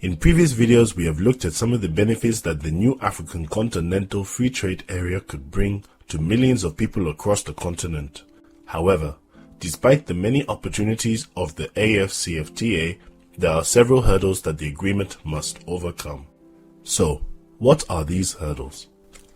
In previous videos, we have looked at some of the benefits that the new African Continental Free Trade Area could bring to millions of people across the continent. However, despite the many opportunities of the AfCFTA, there are several hurdles that the agreement must overcome. So, what are these hurdles?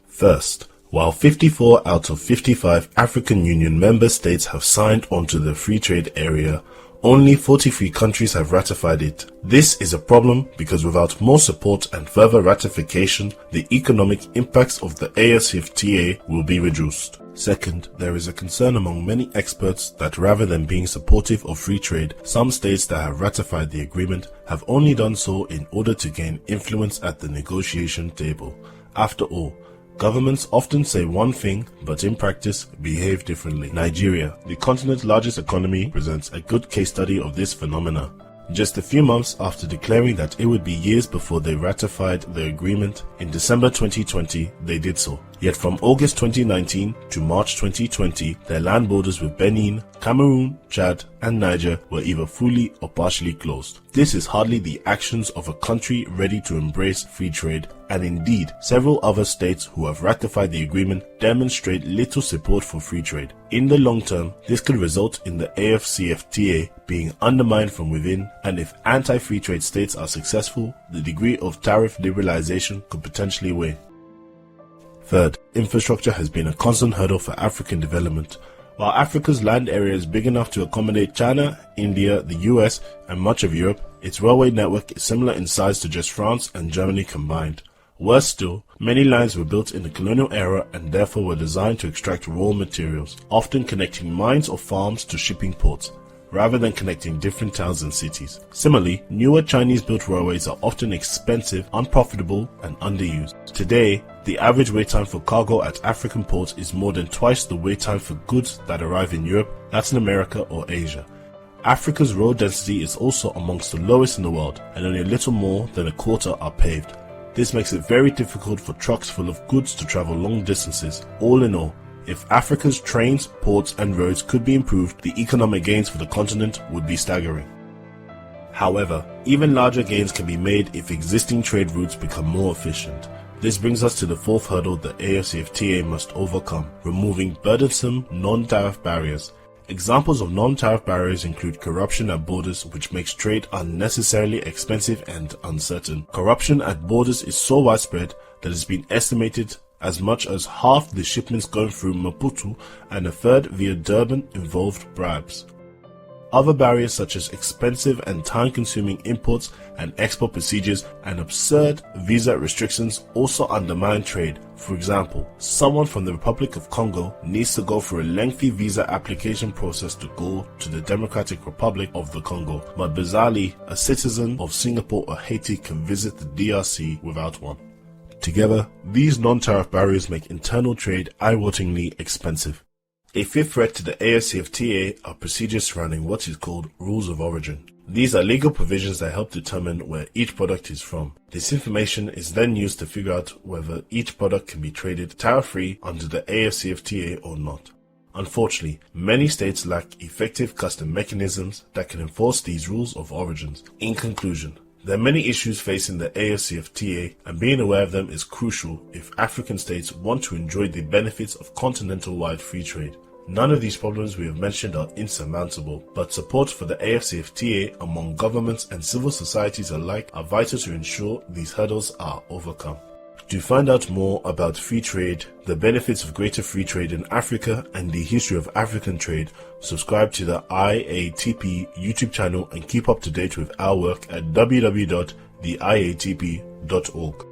First, while 54 out of 55 African Union member states have signed onto the free trade area, only 43 countries have ratified it. This is a problem because without more support and further ratification, the economic impacts of the AfCFTA will be reduced. Second, there is a concern among many experts that rather than being supportive of free trade, some states that have ratified the agreement have only done so in order to gain influence at the negotiation table. After all, governments often say one thing, but in practice behave differently. Nigeria, the continent's largest economy, presents a good case study of this phenomena. Just a few months after declaring that it would be years before they ratified the agreement, in December 2020, they did so. Yet from August 2019 to March 2020, their land borders with Benin, Cameroon, Chad, and Niger were either fully or partially closed. This is hardly the actions of a country ready to embrace free trade, and indeed, several other states who have ratified the agreement demonstrate little support for free trade. In the long term, this could result in the AfCFTA being undermined from within, and if anti-free trade states are successful, the degree of tariff liberalization could potentially wane. Third, infrastructure has been a constant hurdle for African development. While Africa's land area is big enough to accommodate China, India, the US, and much of Europe, its railway network is similar in size to just France and Germany combined. Worse still, many lines were built in the colonial era and therefore were designed to extract raw materials, often connecting mines or farms to shipping ports, rather than connecting different towns and cities. Similarly, newer Chinese-built railways are often expensive, unprofitable, and underused. Today, the average wait time for cargo at African ports is more than twice the wait time for goods that arrive in Europe, Latin America, or Asia. Africa's road density is also amongst the lowest in the world, and only a little more than a quarter are paved. This makes it very difficult for trucks full of goods to travel long distances. All in all, if Africa's trains, ports, and roads could be improved, the economic gains for the continent would be staggering. However, even larger gains can be made if existing trade routes become more efficient. This brings us to the fourth hurdle the AfCFTA must overcome: removing burdensome non-tariff barriers. Examples of non-tariff barriers include corruption at borders, which makes trade unnecessarily expensive and uncertain. Corruption at borders is so widespread that it's been estimated as much as half the shipments going through Maputo and a third via Durban involved bribes. Other barriers such as expensive and time-consuming imports and export procedures and absurd visa restrictions also undermine trade. For example, someone from the Republic of Congo needs to go through a lengthy visa application process to go to the Democratic Republic of the Congo, but bizarrely, a citizen of Singapore or Haiti can visit the DRC without one. Together, these non-tariff barriers make internal trade eye-wateringly expensive. A fifth threat to the AfCFTA are procedures surrounding what is called rules of origin. These are legal provisions that help determine where each product is from. This information is then used to figure out whether each product can be traded tariff-free under the AfCFTA or not. Unfortunately, many states lack effective custom mechanisms that can enforce these rules of origins. In conclusion, there are many issues facing the AfCFTA, and being aware of them is crucial if African states want to enjoy the benefits of continental-wide free trade. None of these problems we have mentioned are insurmountable, but support for the AfCFTA among governments and civil societies alike are vital to ensure these hurdles are overcome. To find out more about free trade, the benefits of greater free trade in Africa, and the history of African trade, subscribe to the IATP YouTube channel and keep up to date with our work at www.theiatp.org.